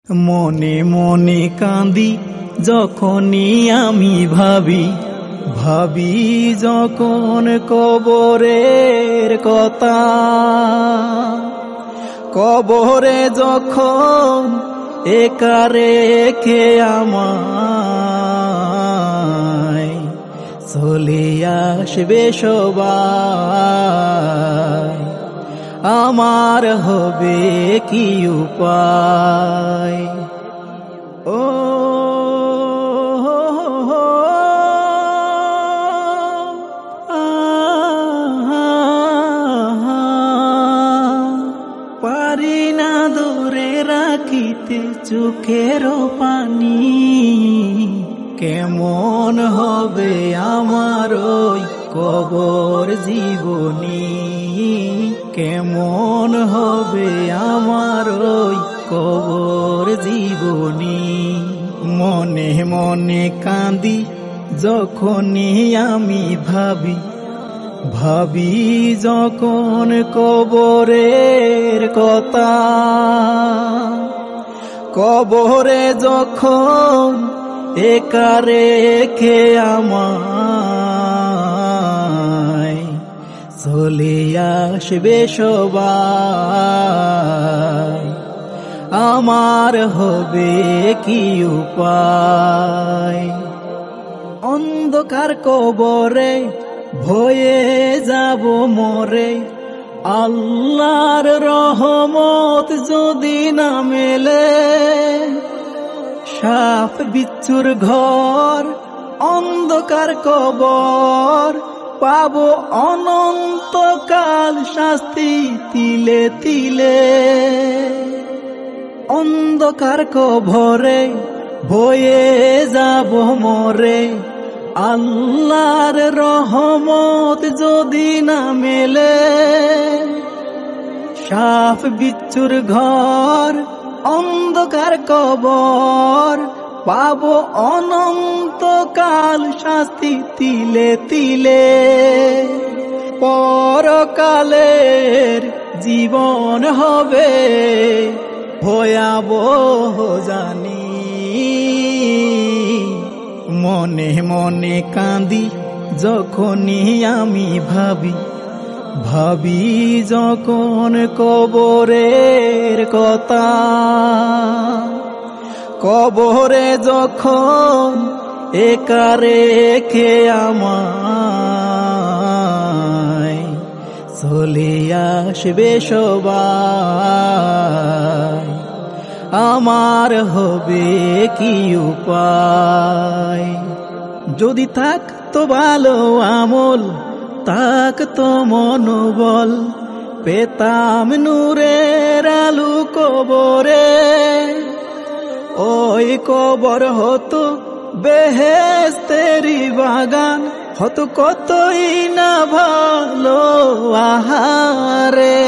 মনে মনে কাঁদি যখনই আমি ভাবি ভাবি যখন কবরের কথা, কবরে যখন একা রেখে আমায় চলে আসবে সবাই, আমার হবে কি উপায়? ও পারি না ধরে রাখিতে চোখের পানি, কেমন হবে আমার ওই কবর জীবনী, কেমন হবে আমার ওই কবর জীবনী। মনে মনে কাঁদি যখনই আমি ভাবি ভাবি যখন কবরের কথা, কবরে যখন একা রেখে আমায় চলে আসবে সবাই, আমার হবে কি উপায়? অন্ধকার কবরে ভয়ে যাব মরে, আল্লাহর রহমত যদি না মেলে, সাপ বিচ্ছুর ঘর অন্ধকার কবর, পাবো অনন্তকাল শাস্তি তিলে তিলে। অন্ধকার কবরে ভয়ে যাব মরে, আল্লাহর রহমত যদি না মেলে, সাপ বিচ্ছুর ঘর অন্ধকার কবর, পাবো অনন্তকাল শাস্তি তিলে তিলে। পরকালের জীবন হবে ভয়াবহ জানি, মনে মনে কাঁদি যখনই আমি ভাবি ভাবি যখন কবরের কথা, কবরে যখন একা রেখে আমায় চলে আসবে সবাই, আমার হবে কি উপায়? যদি থাকতো ভালো আমল, থাকতো মনোবল, পেতাম নূরের আলো কবরে, ওই কবর হতো বেহেশতেরি বাগান, হতো কতই না ভালো আহারে।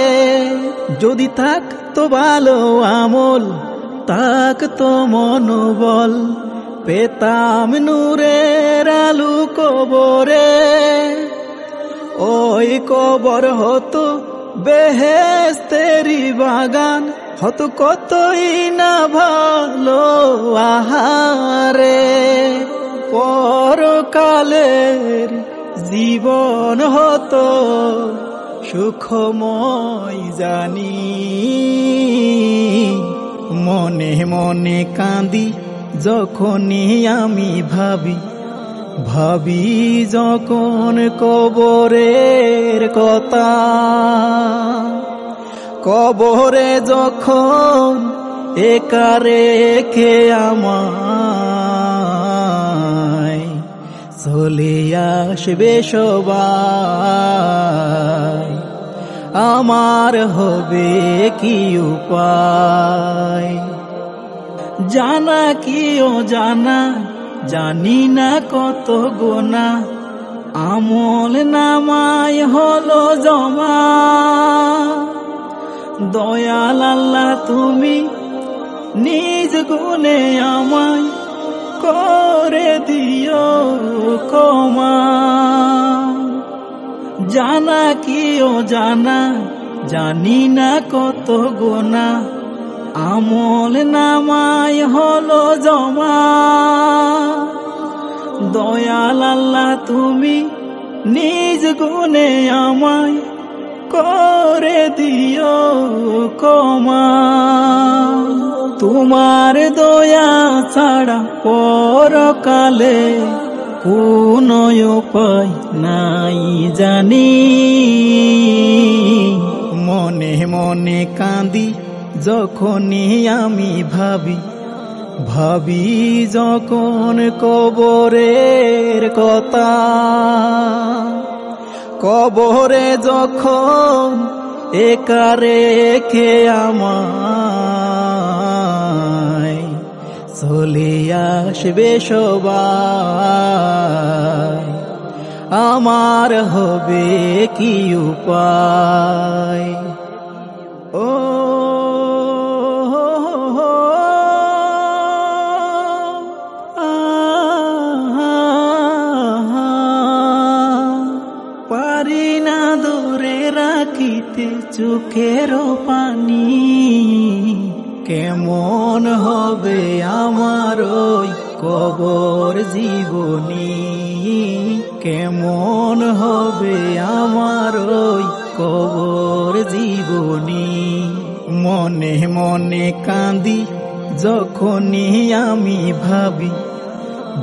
যদি থাকতো ভালো আমল, থাকতো মনোবল, পেতাম নূরের আলো কবরে, ওই কবর হতো বেহেশতেরি বাগান, হতো কতই না ভালো আহারে। পরকালের জীবন হতো সুখময় জানি, মনে মনে কাঁদি যখনই আমি ভাবি ভাবি যখন কবরের কথা, কবরে যখন একা রেখে আমায় চলে আসবে সবাই, আমার হবে কি উপায়? জানা কি ও জানা, জানি না কত গোনা, আমল নামায় হলো জমা। দয়াল আল্লাহ তুমি নিজ গুণে আমায় করে দিও ক্ষমা। জানা কি ও জানা, জানি না কত গোনা, আমল নামায় হলো জমা। দয়াল আল্লাহ তুমি নিজ গুণে আমায় করে দিও ক্ষমা। তোমার দয়া ছাড়া পরকালে কোন উপায় নাই জানি। মনে মনে কাঁদি যখনই আমি ভাবি যখন কবরের কথা। কবরে যখন একা রেখে আমায় চলে আসবে সবাই, আমার হবে কি উপায়? ও পারি না ধরে রাখিতে চোখের পানি। কেমন হবে আমার ওই কবর জীবনী? কেমন হবে আমার ওই কবর জীবনী? মনে মনে কাঁদি যখনই আমি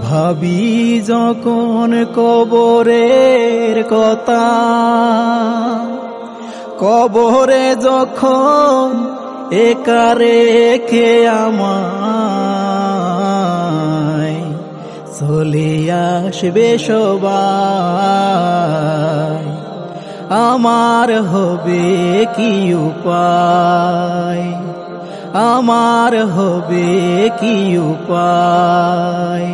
ভাবি যখন কবরের কথা। কবরে যখন একা রেখে আমায় চলে আসবে সবাই, আমার হবে কি উপায়? আমার হবে কি উপায়?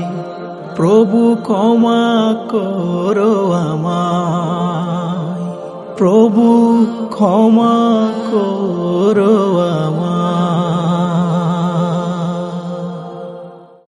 প্রভু ক্ষমা করো আমায়, প্রভু ক্ষমা করো